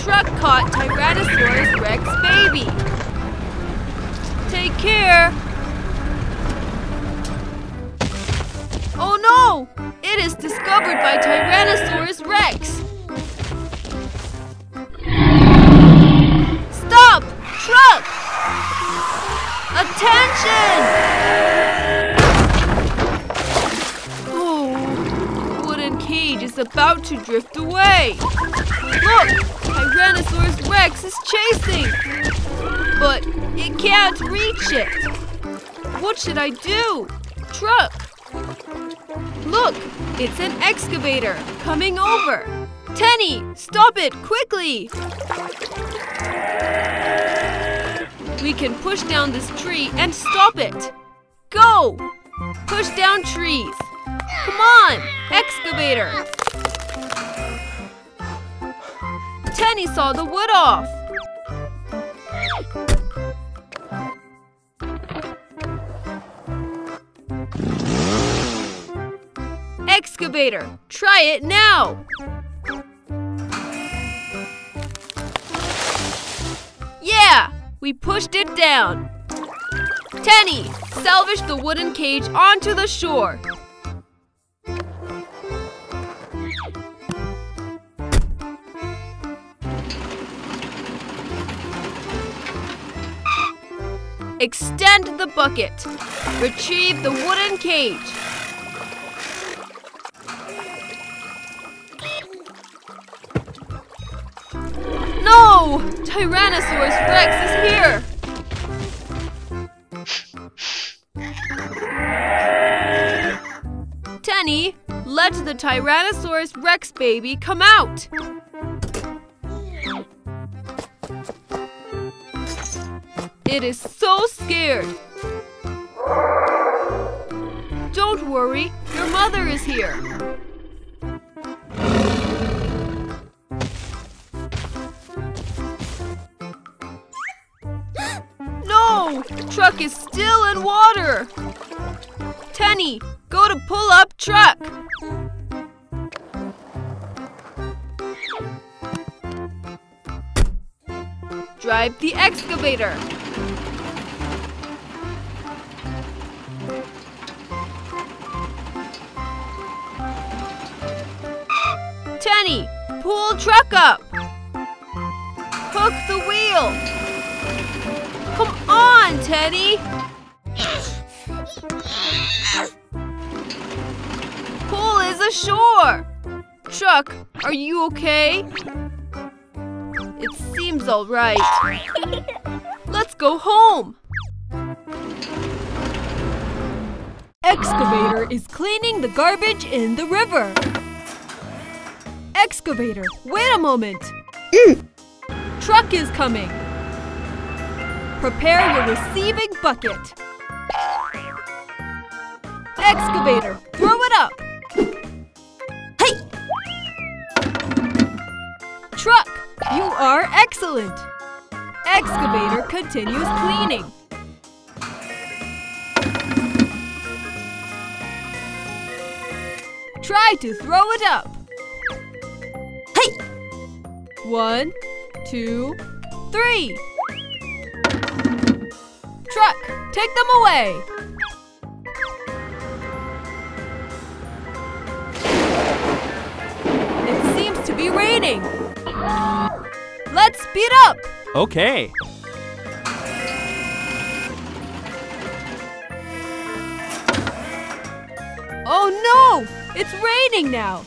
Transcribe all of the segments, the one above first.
truck caught Tyrannosaurus Rex baby. Take care. Oh no! It is discovered by Tyrannosaurus Rex. Stop! Truck! Attention! Oh, the wooden cage is about to drift away. Look! Tyrannosaurus Rex is chasing! But it can't reach it. What should I do? Truck! Look! It's an excavator coming over. Tenny, stop it quickly! We can push down this tree and stop it. Go! Push down trees. Come on, excavator! Tenny saw the wood off. Excavator, try it now! Yeah! We pushed it down. Tenny, salvage the wooden cage onto the shore. Extend the bucket. Retrieve the wooden cage. No! Tyrannosaurus Rex is here! Tenny, let the Tyrannosaurus Rex baby come out! It is so scared. Don't worry, your mother is here. No! Truck is still in water! Tenny, go to pull up truck! Drive the excavator! Tenny, pull truck up! Hook the wheel! Come on, Tenny! Pull is ashore! Truck, are you okay? It seems all right. Let's go home! Excavator is cleaning the garbage in the river. Excavator, wait a moment! Truck is coming! Prepare your receiving bucket. Excavator, throw it up! Hey! Truck, you are excellent! Excavator continues cleaning. Try to throw it up. Hey! 1, 2, 3. Truck, take them away. It seems to be raining. Let's speed up. Okay. Oh no! It's raining now.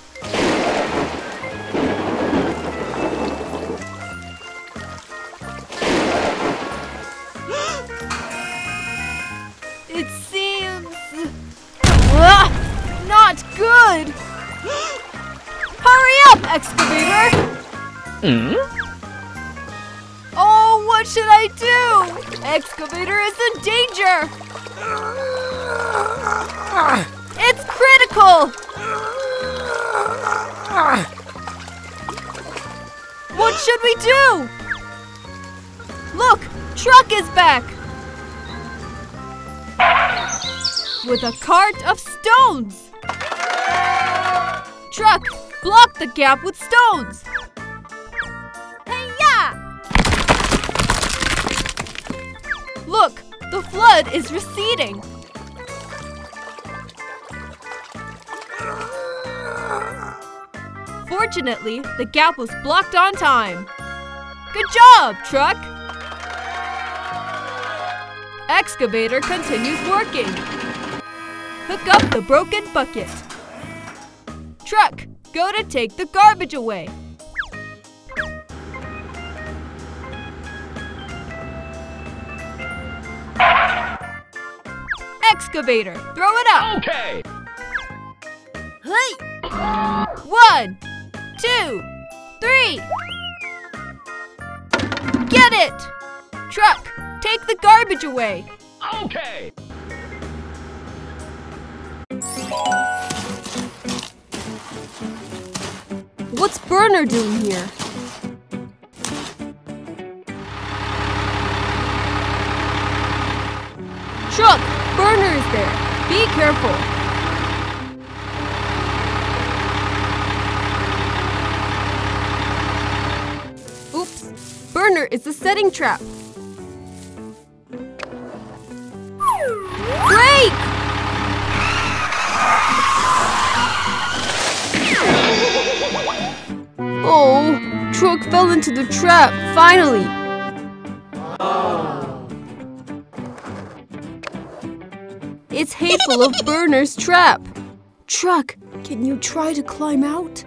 It seems... not good! Hurry up, excavator! Oh, what should I do? Excavator is in danger! It's critical! What should we do? Look, truck is back! With a cart of stones! Truck, block the gap with stones! Hey-ya! Look, the flood is receding. Fortunately, the gap was blocked on time. Good job, truck! Excavator continues working. Hook up the broken bucket. Truck, go to take the garbage away. Excavator, throw it up. Okay. Hey! 1, 2, 3. Get it! Truck, take the garbage away. Okay. What's Burner doing here? Truck, Burner is there. Be careful. Oops, Burner is a setting trap. Brake! Oh, truck fell into the trap, finally. It's hateful of Burner's trap. Truck, can you try to climb out?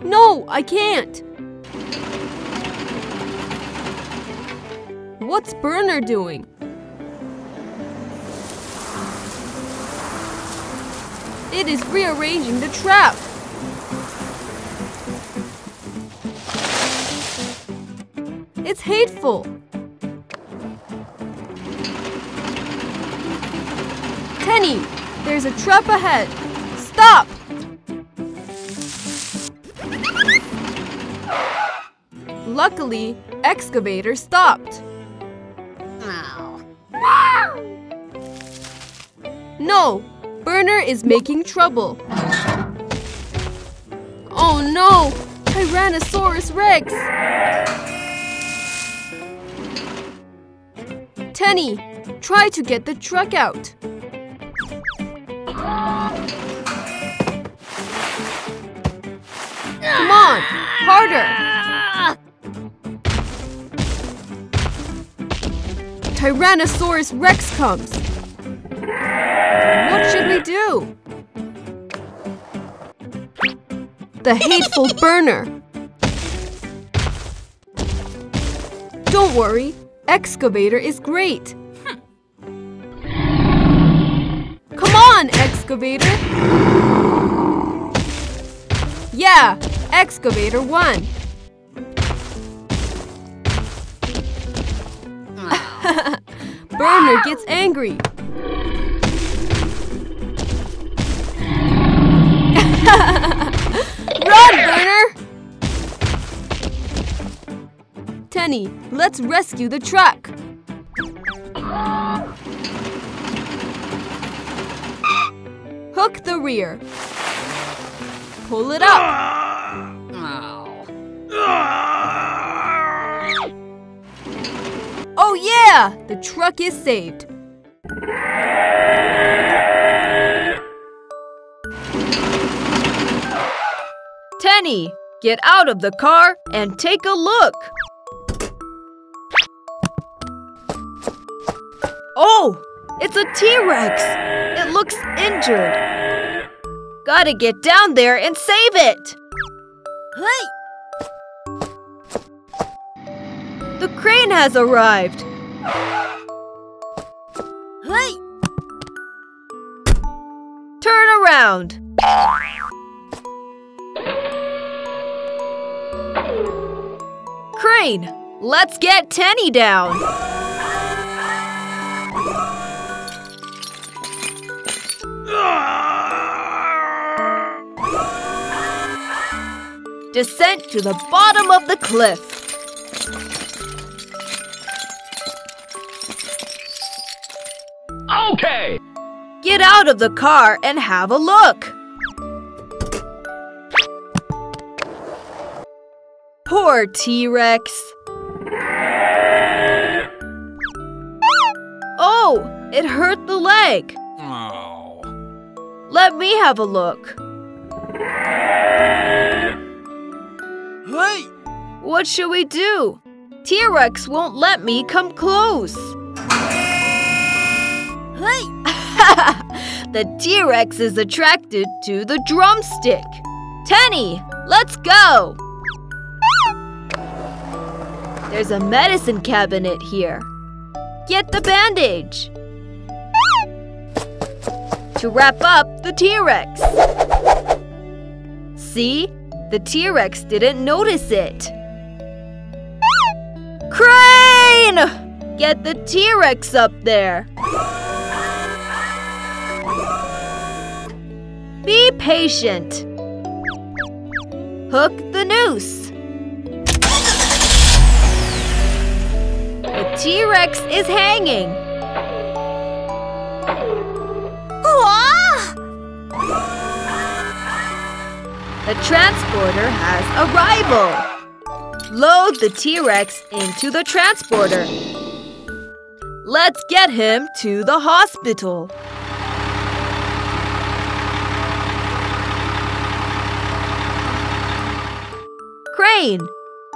No, I can't. What's Burner doing? It is rearranging the trap. It's hateful. Tenny, there's a trap ahead. Stop! Luckily, Excavator stopped. No, Burner is making trouble. Oh no, Tyrannosaurus Rex! Tenny, try to get the truck out. Come on, harder! Tyrannosaurus Rex comes. What should we do? The hateful Burner. Don't worry, Excavator is great. Come on, Excavator! Yeah, Excavator won. Burner gets angry. Run, Burner! Tenny, let's rescue the truck. Hook the rear. Pull it up. Oh yeah! The truck is saved. Tenny, get out of the car and take a look. Oh, it's a T-Rex. It looks injured. Gotta get down there and save it. Hey! The crane has arrived. Hey! Turn around. Crane, let's get Tenny down. Descent to the bottom of the cliff. Okay. Get out of the car and have a look. Poor T-Rex. It hurt the leg. Oh. Let me have a look. Hey! What should we do? T-Rex won't let me come close. Hey! The T-Rex is attracted to the drumstick. Tenny, let's go! There's a medicine cabinet here. Get the bandage. To wrap up the T-Rex. See? The T-Rex didn't notice it. Crane! Get the T-Rex up there. Be patient. Hook the noose. The T-Rex is hanging. The transporter has arrival. Load the T-Rex into the transporter. Let's get him to the hospital. Crane,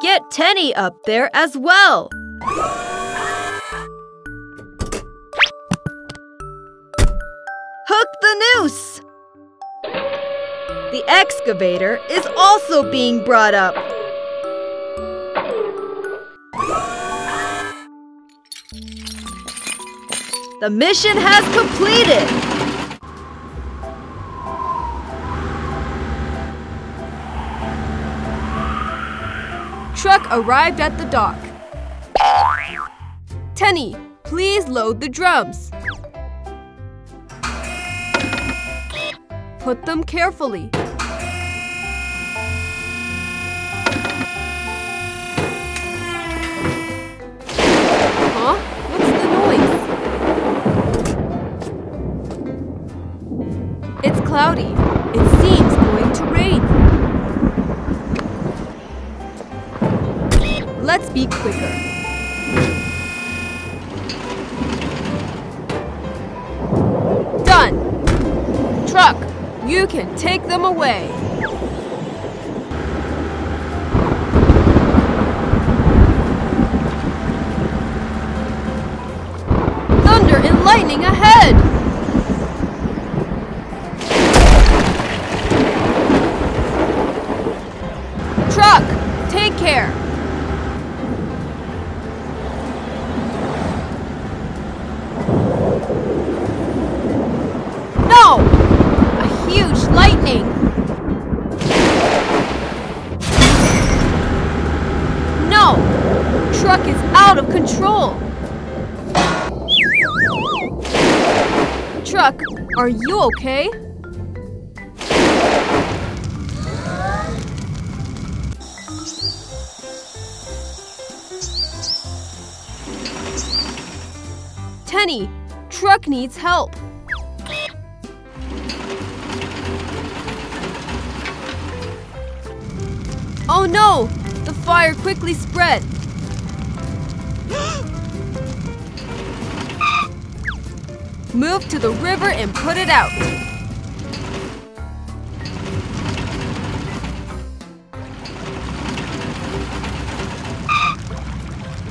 get Tenny up there as well. Hook the noose. The excavator is also being brought up. The mission has completed. Truck arrived at the dock. Tenny, please load the drums. Put them carefully. Huh? What's the noise? It's cloudy. It seems going to rain. Let's be quicker. Done! Truck, you can take them away. Thunder and lightning ahead! Truck, take care. No! A huge lightning! No! Truck is out of control! Truck, are you okay? Tenny, truck needs help. Oh no! The fire quickly spread. Move to the river and put it out.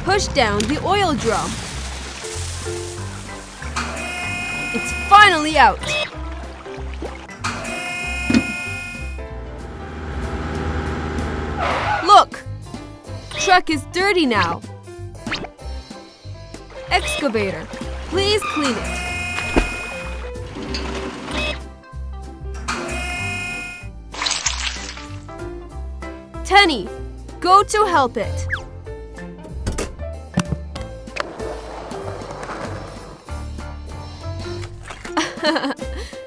Push down the oil drum. It's finally out. Look! Truck is dirty now. Excavator, please clean it. Tenny, go to help it.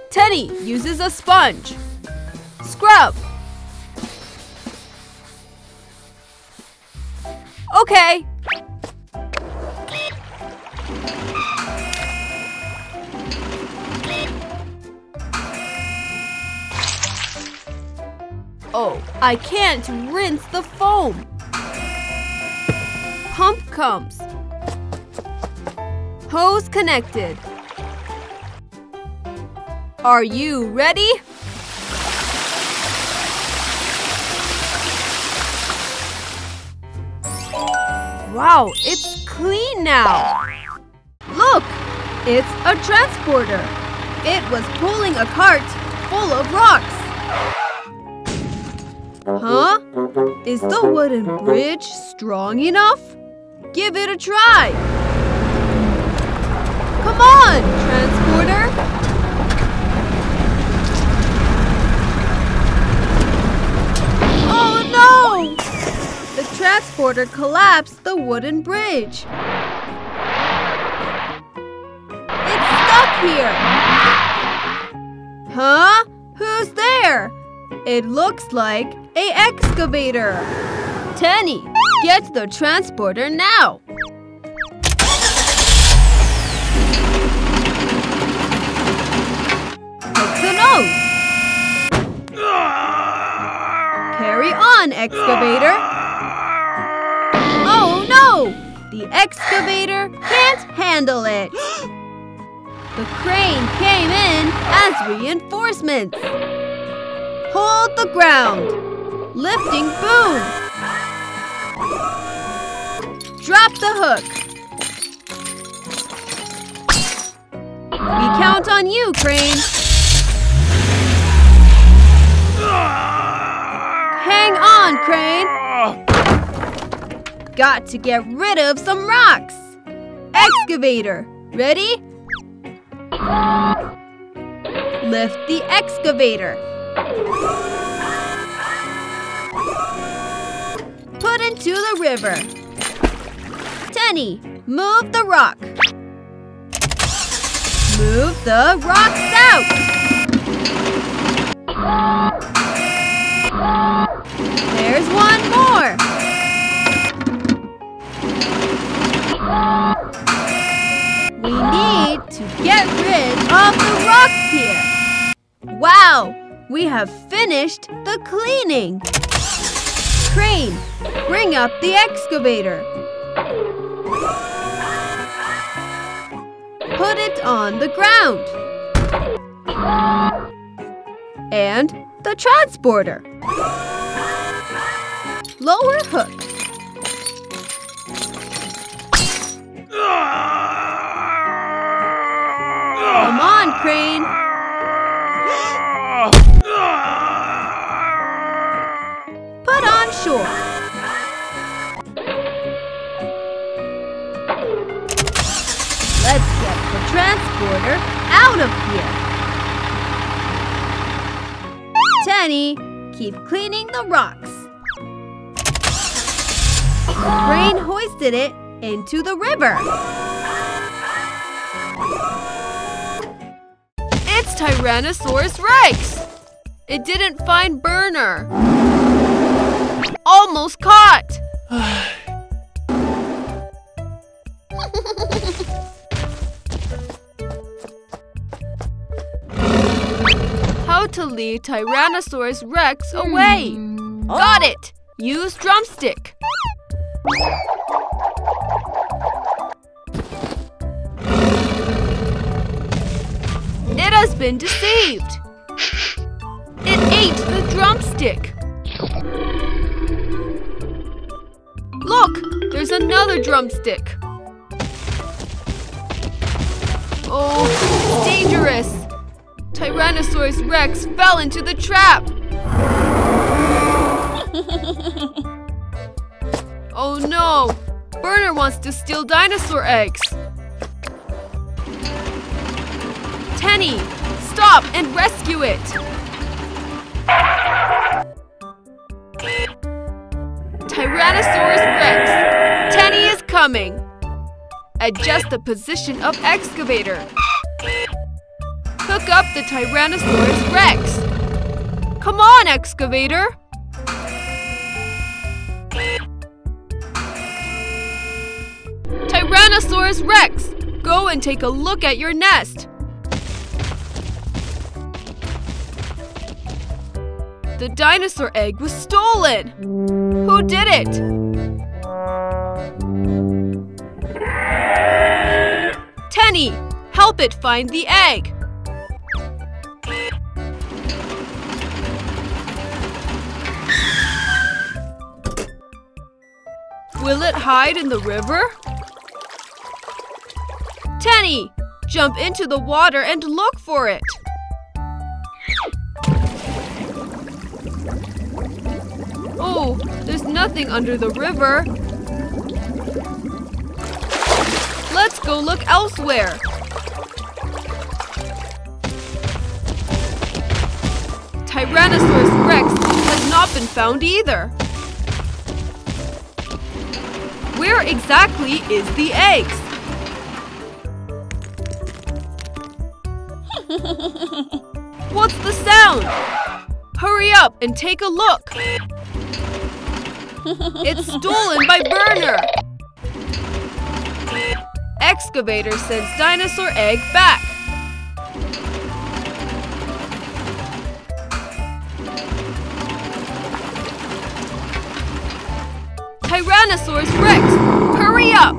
Tenny uses a sponge. Scrub. Okay. Oh, I can't rinse the foam. Pump comes. Hose connected. Are you ready? Wow, it's clean now. Look, it's a transporter. It was pulling a cart full of rocks. Huh? Is the wooden bridge strong enough? Give it a try. Come on, transporter. Oh no! The transporter collapsed the wooden bridge. It's stuck here. Huh? Who's there? It looks like an excavator. Tenny, get the transporter now. Hook the nose. Carry on, excavator. Oh no! The excavator can't handle it. The crane came in as reinforcements. Hold the ground. Lifting boom. Drop the hook. We count on you, crane. Hang on, crane. Got to get rid of some rocks. Excavator, ready? Lift the excavator. Put into the river. Tenny, move the rock. Move the rocks out. There's one more. We need to get rid of the rocks here. Wow, we have finished the cleaning. Crane, bring up the excavator. Put it on the ground. And the transporter. Lower hook. Come on, crane. Put on shore. Let's get the transporter out of here. Tenny, keep cleaning the rocks. The crane hoisted it into the river. It's Tyrannosaurus Rex! It didn't find Burner. Almost caught! How to lead Tyrannosaurus Rex away? Got it! Use drumstick. It has been deceived. It ate the drumstick. Look, there's another drumstick. Oh, it's dangerous. Tyrannosaurus Rex fell into the trap. Oh no! Burner wants to steal dinosaur eggs. Tenny, stop and rescue it. Tyrannosaurus Rex, Tenny is coming. Adjust the position of excavator. Hook up the Tyrannosaurus Rex. Come on, excavator. Tyrannosaurus Rex, go and take a look at your nest. The dinosaur egg was stolen. Who did it? Tenny, help it find the egg. Will it hide in the river? Tenny, jump into the water and look for it. Oh, there's nothing under the river. Let's go look elsewhere. Tyrannosaurus Rex has not been found either. Where exactly is the eggs? What's the sound? Hurry up and take a look. It's stolen by Burner. Excavator sends dinosaur egg back. Tyrannosaurus Rex, hurry up!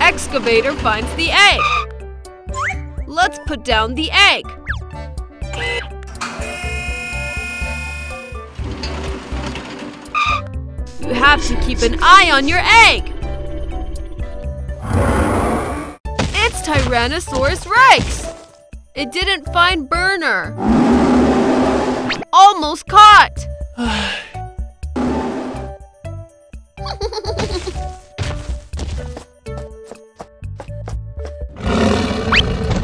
Excavator finds the egg. Let's put down the egg. You have to keep an eye on your egg. It's Tyrannosaurus Rex. It didn't find Burner. Almost caught.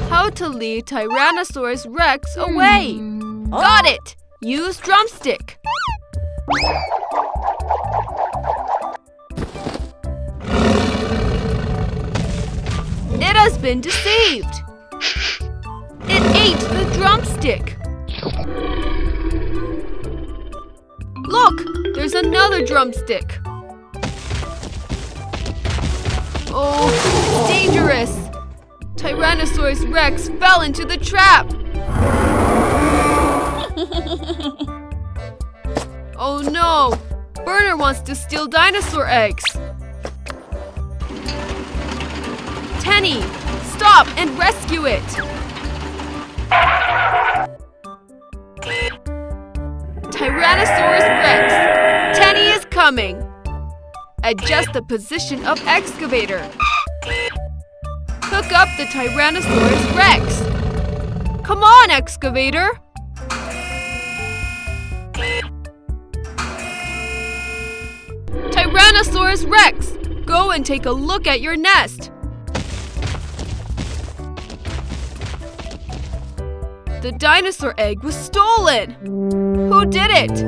How to lead Tyrannosaurus Rex away. Got it! Use drumstick. It has been deceived. It ate the drumstick. Look, there's another drumstick. Oh, it's dangerous. Tyrannosaurus Rex fell into the trap. Oh no! Burner wants to steal dinosaur eggs. Tenny, stop and rescue it. Tyrannosaurus Rex, Tenny is coming. Adjust the position of excavator. Hook up the Tyrannosaurus Rex. Come on, excavator. Tyrannosaurus Rex, go and take a look at your nest. The dinosaur egg was stolen. Who did it?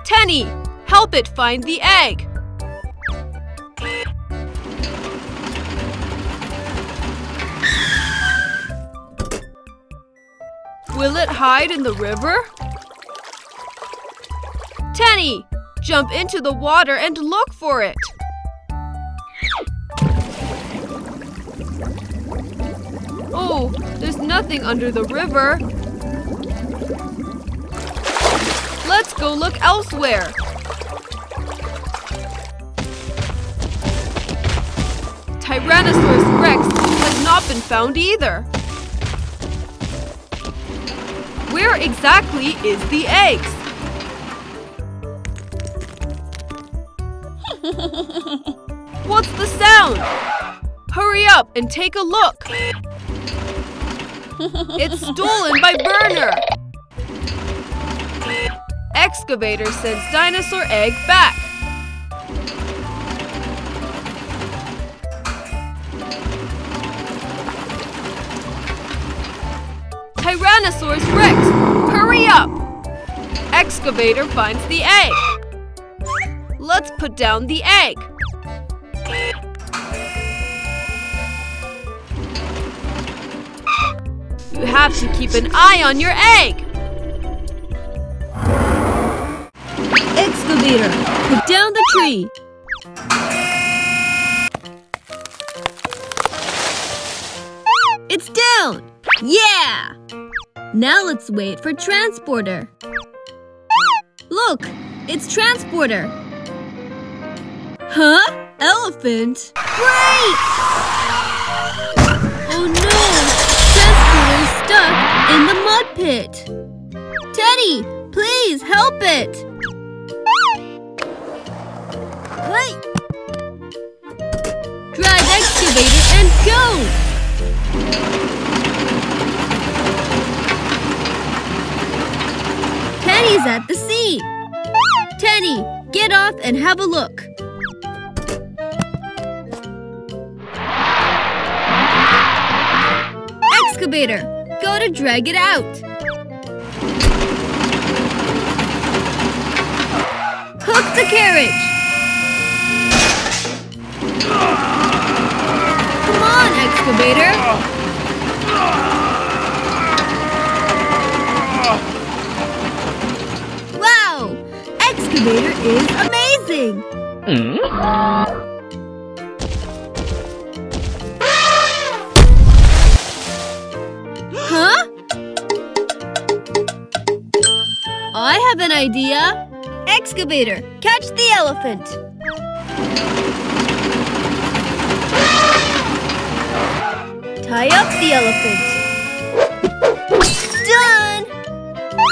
Tenny, help it find the egg. Will it hide in the river? Tenny, jump into the water and look for it. Oh, there's nothing under the river. Let's go look elsewhere. Tyrannosaurus Rex has not been found either. Where exactly is the eggs? What's the sound? Hurry up and take a look. It's stolen by Burner. Excavator sends dinosaur egg back. Tyrannosaurus Rex, hurry up! Excavator finds the egg. Let's put down the egg. You have to keep an eye on your egg. Excavator, put down the tree. It's down! Yeah! Now let's wait for transporter. Look, it's transporter. Huh? Elephant? Brakes! Oh no! Transporter's stuck in the mud pit. Teddy, Please help it! Hey! Drive excavator and go! Tenny's at the sea! Tenny, get off and have a look! Excavator, go to drag it out! Hook the carriage! Come on, excavator! Wow! Excavator is amazing! Huh? I have an idea! Excavator, catch the elephant! Tie up the elephant. Done!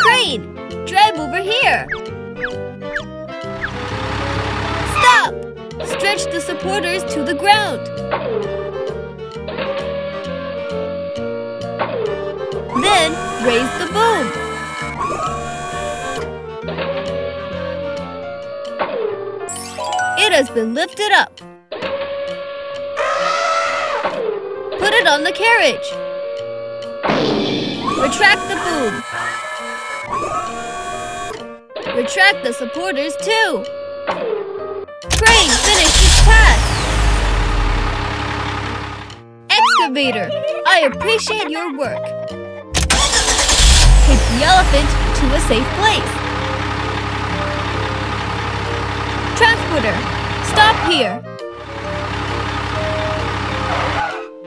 Crane, drive over here. Stop! Stretch the supporters to the ground. Then raise the boom. It has been lifted up. Put it on the carriage. Retract the boom. Retract the supporters too. Crane, finish its task. Excavator, I appreciate your work. Take the elephant to a safe place. Transporter, stop here.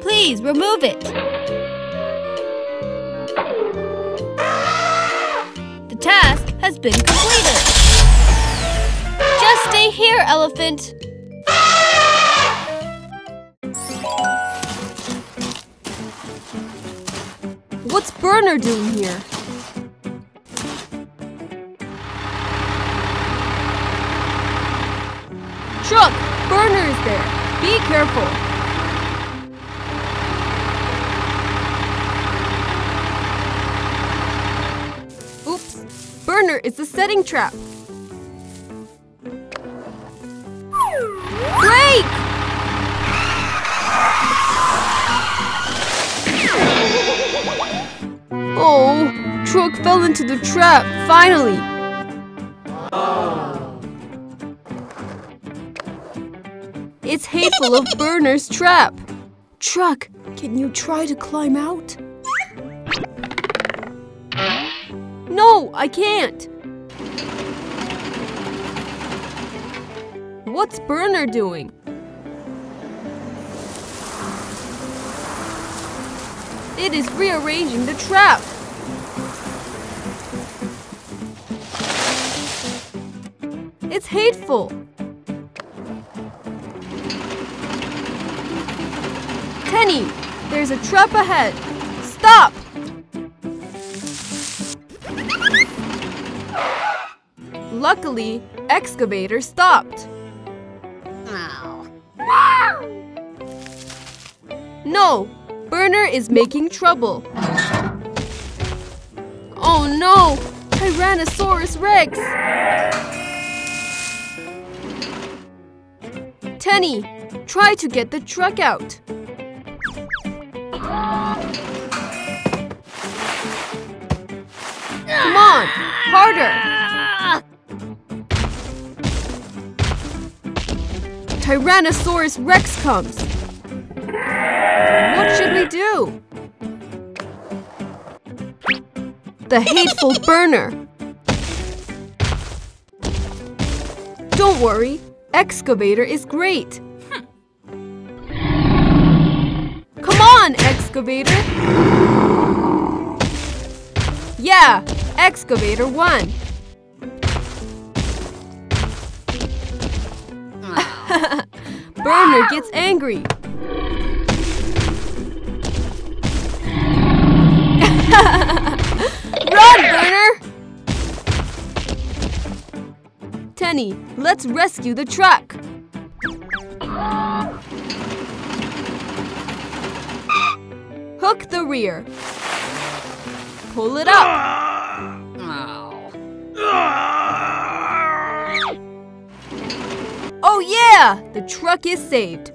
Please remove it. The task has been completed. Just stay here, elephant. What's Burner doing here? Truck, Burner is there. Be careful. Burner is a setting trap. Brake! Oh, truck fell into the trap, finally. It's hateful of Burner's trap. Truck, can you try to climb out? No, I can't. What's Burner doing? It is rearranging the trap. It's hateful. Tenny, there's a trap ahead. Stop! Luckily, Excavator stopped. No, Burner is making trouble. Oh no, Tyrannosaurus Rex! Tenny, try to get the truck out. Come on, harder! Tyrannosaurus Rex comes. What should we do? The hateful Burner. Don't worry, Excavator is great. Come on, Excavator! Yeah, Excavator won. Burner gets angry. Run, Burner! Tenny, let's rescue the truck. Hook the rear. Pull it up. Oh yeah! The truck is saved.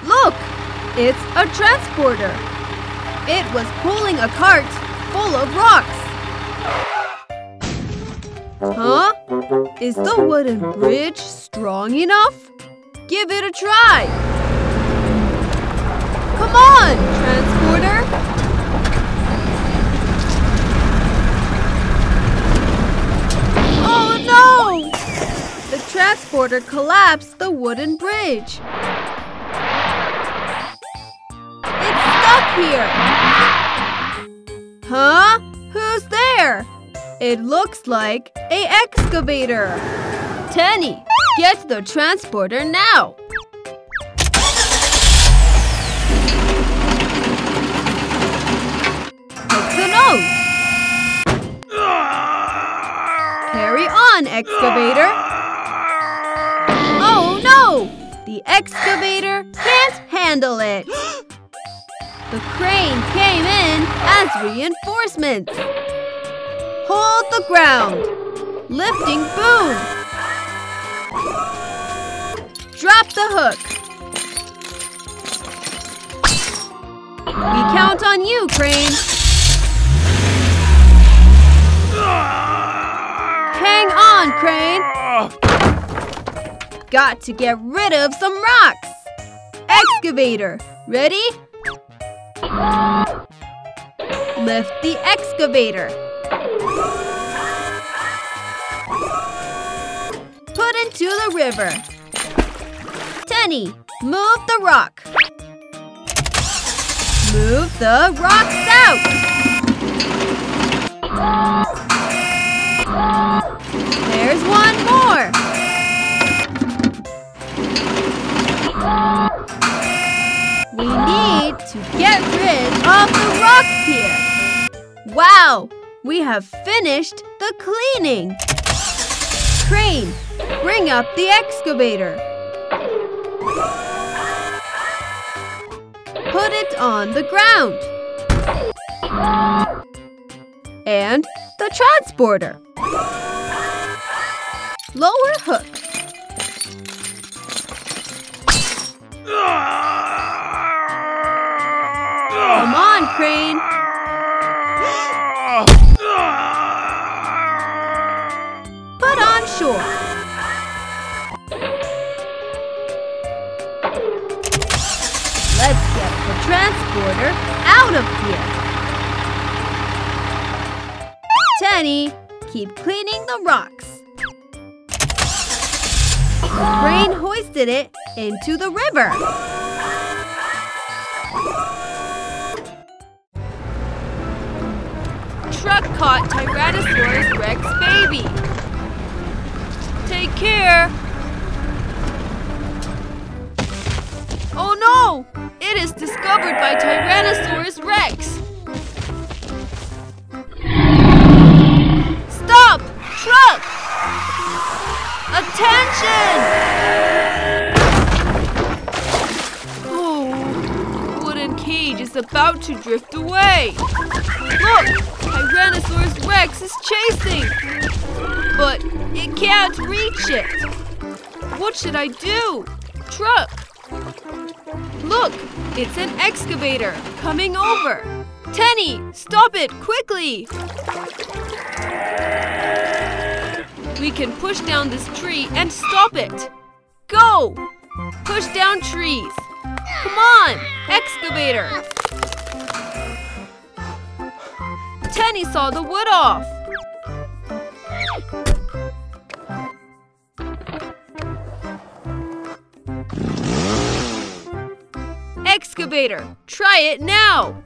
Look! It's a transporter. It was pulling a cart full of rocks. Huh? Is the wooden bridge strong enough? Give it a try. Come on, transporter. Oh no! The transporter collapsed the wooden bridge. It's stuck here. Huh? Who's there? It looks like an excavator. Tenny, get the transporter now. Hook the nose. Carry on, excavator. Oh no! The excavator can't handle it. The crane came in as reinforcements. Hold the ground. Lifting boom. Drop the hook. We count on you, crane. Hang on, crane. Got to get rid of some rocks. Excavator, ready? Lift the excavator. Put into the river. Tenny, move the rock. Move the rocks out. There's one more. We need to get rid of the rocks here. Wow, we have finished the cleaning. Crane, bring up the excavator. Put it on the ground. And the transporter. Lower hook. Come on, crane. Put on shore. Let's get the transporter out of here. Tenny, keep cleaning the rocks. The crane hoisted it into the river. Truck caught Tyrannosaurus Rex baby. Take care. Oh no! It is discovered by Tyrannosaurus Rex. Stop! Truck! Attention! Oh, the wooden cage is about to drift away. Look! Tyrannosaurus Rex is chasing! But it can't reach it. What should I do? Truck! Look! It's an excavator coming over. Tenny, stop it quickly! We can push down this tree and stop it. Go! Push down trees. Come on, excavator! Tenny saw the wood off. Excavator, try it now!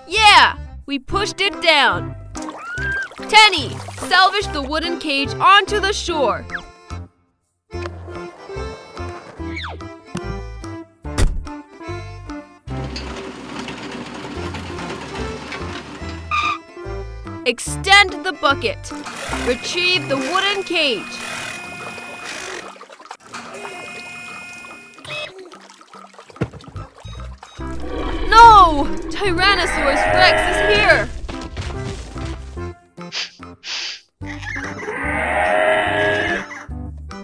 Yeah! We pushed it down. Tenny, salvage the wooden cage onto the shore. Extend the bucket. Retrieve the wooden cage. No! Tyrannosaurus Rex is here!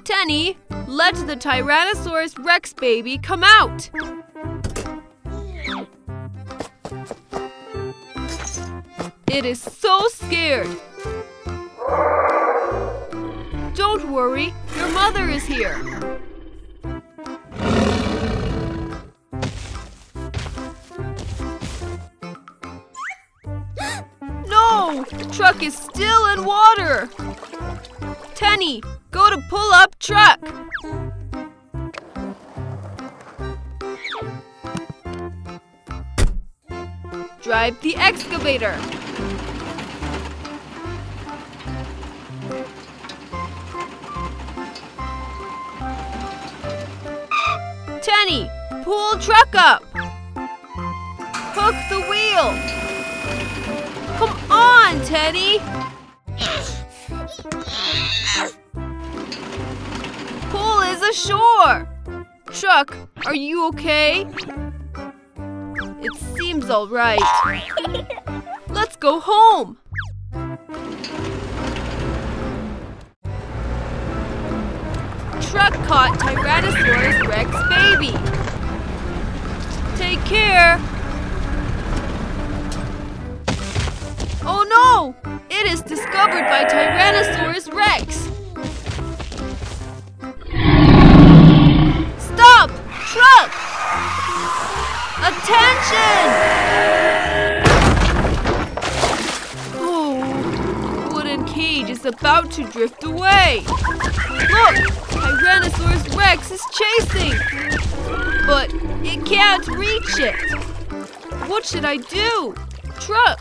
Tenny, let the Tyrannosaurus Rex baby come out! It is so scared. Don't worry, your mother is here. No! Truck is still in water! Tenny, go to pull up truck! Drive the excavator! Tenny, pull truck up! Hook the wheel! Come on, Tenny! Pull is ashore! Truck, are you okay? It seems all right. Let's go home! Truck caught Tyrannosaurus Rex baby. Take care. Oh no! It is discovered by Tyrannosaurus Rex. Stop! Truck! Attention! Oh, the wooden cage is about to drift away. Look! Tyrannosaurus Rex is chasing! But it can't reach it! What should I do? Truck!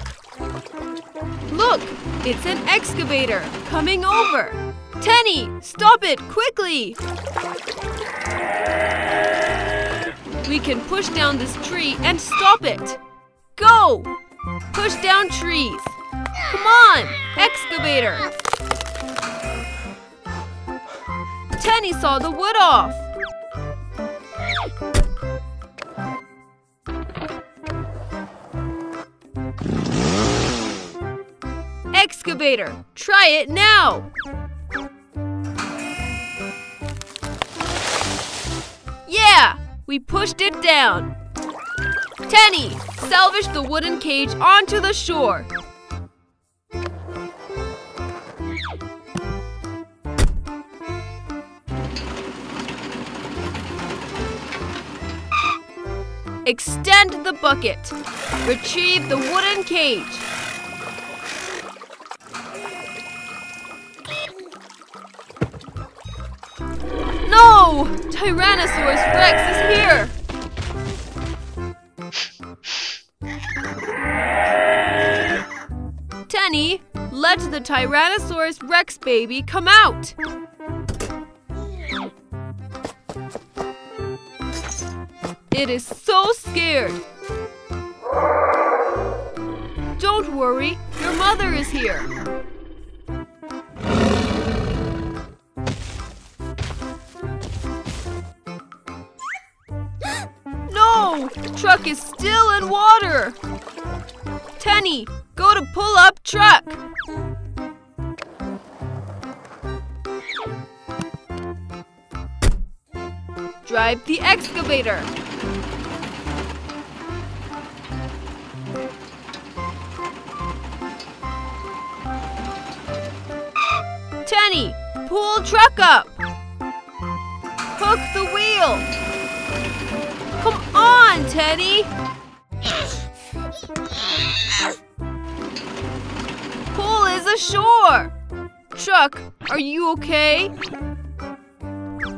Look! It's an excavator coming over! Tenny! Stop it! Quickly! We can push down this tree and stop it! Go! Push down trees! Come on! Excavator! Tenny saw the wood off! Excavator, try it now! Yeah! We pushed it down! Tenny, salvage the wooden cage onto the shore! Extend the bucket. Retrieve the wooden cage. No! Tyrannosaurus Rex is here! Tenny, let the Tyrannosaurus Rex baby come out! It is so scared. Don't worry, your mother is here. No! Truck is still in water. Tenny, go to pull up truck. Drive the excavator. Tenny, pull truck up. Hook the wheel. Come on, Tenny. Pull is ashore. Truck, are you okay?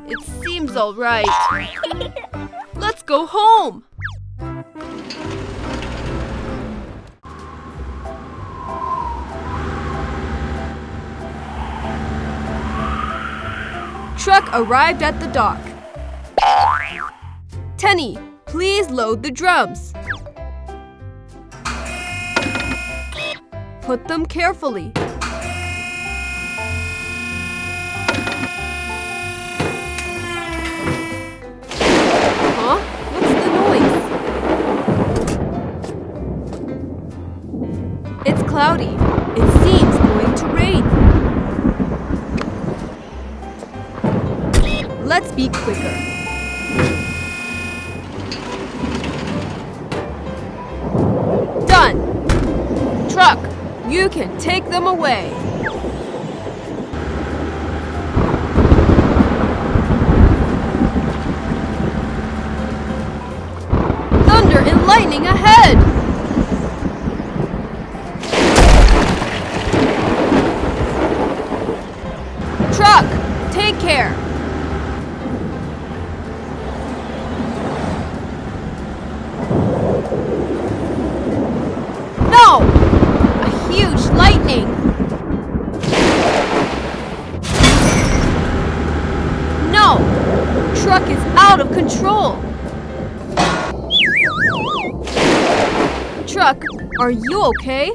It seems all right. Let's go home. Truck arrived at the dock. Tenny, please load the drums. put them carefully. Huh? What's the noise? It's cloudy. It seems going to rain. Let's be quicker. Done! Truck, you can take them away. Thunder and lightning ahead! Truck, take care. No! A huge lightning! No! Truck is out of control! Truck, are you okay?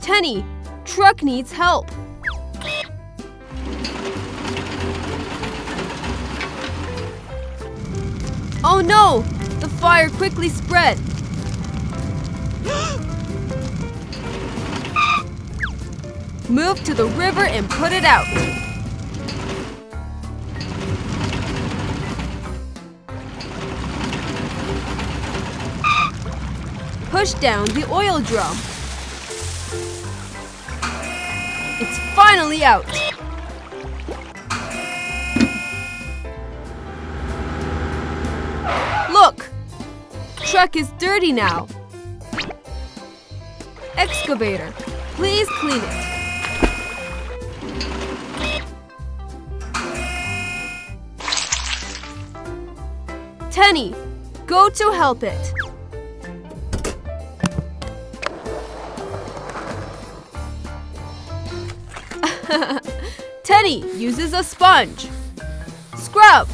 Tenny, truck needs help. Oh no! The fire quickly spread. Move to the river and put it out. Push down the oil drum. It's finally out. Look! Truck is dirty now. Excavator, please clean it. Tenny, go to help it. Tenny uses a sponge. Scrub.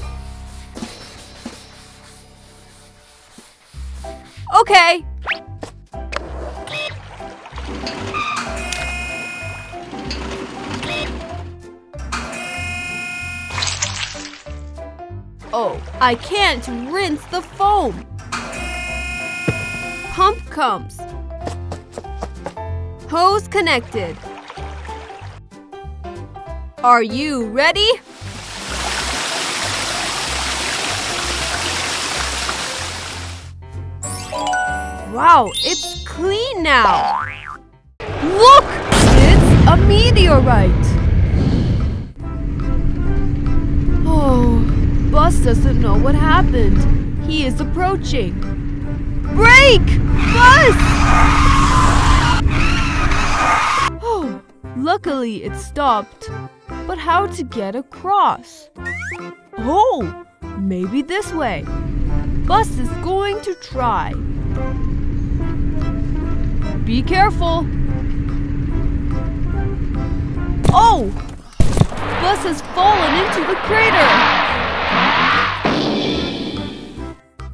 Okay. Oh, I can't rinse the foam. Pump comes. Hose connected. Are you ready? Wow, it's clean now. Look! It's a meteorite. Oh, Bus doesn't know what happened. He is approaching. Brake! Bus! Oh, luckily it stopped. But how to get across? Oh, maybe this way. Bus is going to try. Be careful. Oh! Bus has fallen into the crater.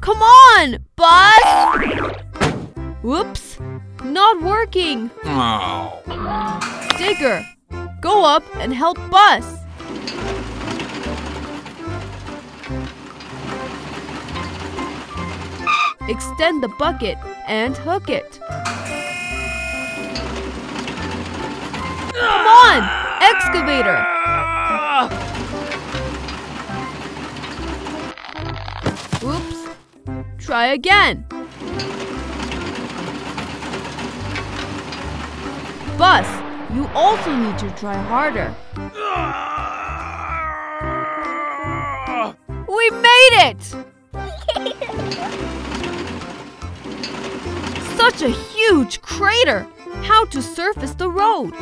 Come on, Bus! Whoops, not working. Oh. Digger, go up and help Bus. Extend the bucket and hook it. Come on, excavator! Oops, try again. Bus, you also need to try harder. We made it! Such a huge crater! How to surface the road?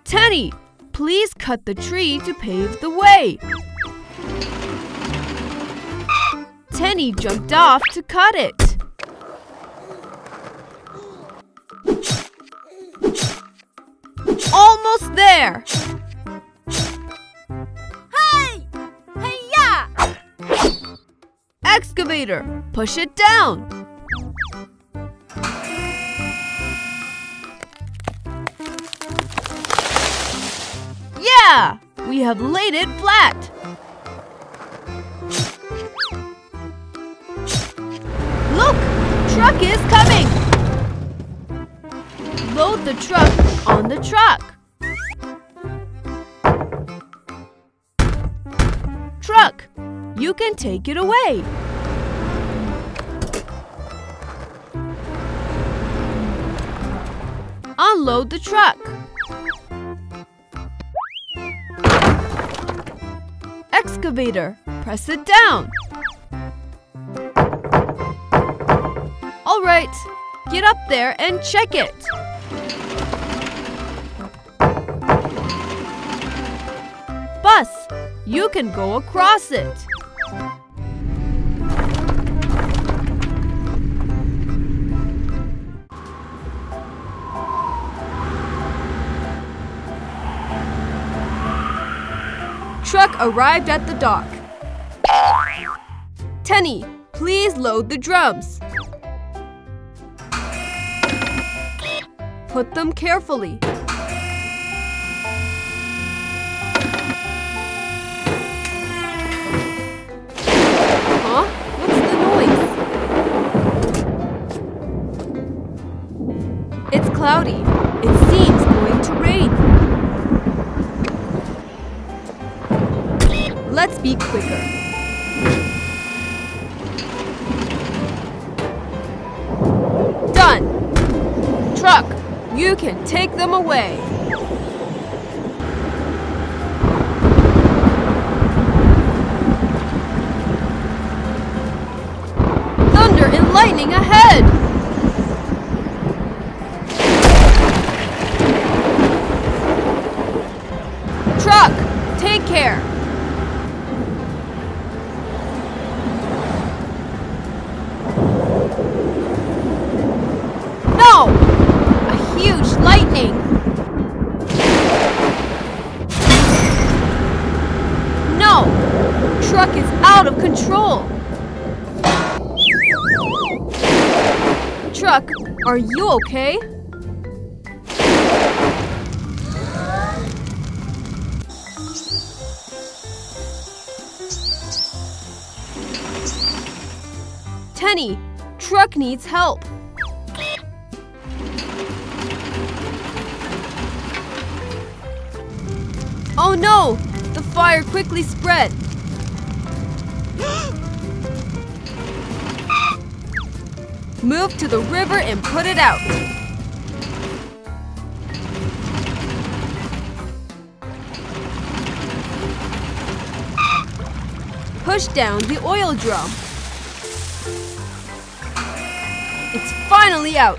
Tenny, please cut the tree to pave the way. Tenny jumped off to cut it. Almost there! Excavator, push it down. Yeah! We have laid it flat. Look! Truck is coming! Load the truck on the truck. Truck, you can take it away. Unload the truck. Excavator, press it down. All right, get up there and check it. Bus, you can go across it. Truck arrived at the dock. Tenny, please load the drums. Put them carefully. Huh? What's the noise? It's cloudy. It seems going to rain. Let's be quicker. Done! Truck, you can take them away. Thunder and lightning ahead! Truck, take care! No! A huge lightning! No! Truck is out of control! Truck, are you okay? Tenny, truck needs help. Oh no! The fire quickly spread. Move to the river and put it out. Push down the oil drum. It's finally out.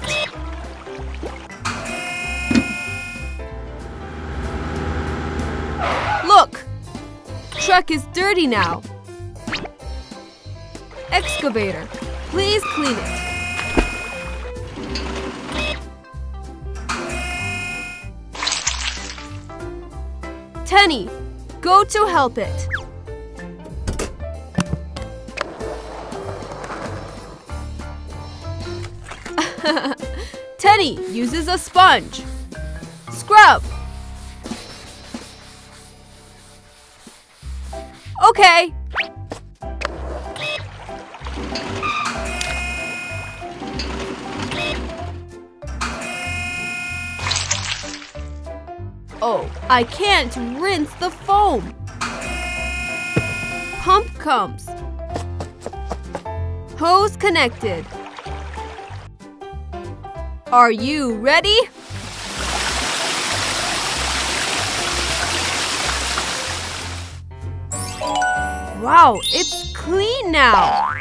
Look! Truck is dirty now. Excavator, please clean it. Tenny, go to help it. Tenny uses a sponge. Scrub. Okay. Oh, I can't rinse the foam. Pump comes. Hose connected. Are you ready? Wow, it's clean now.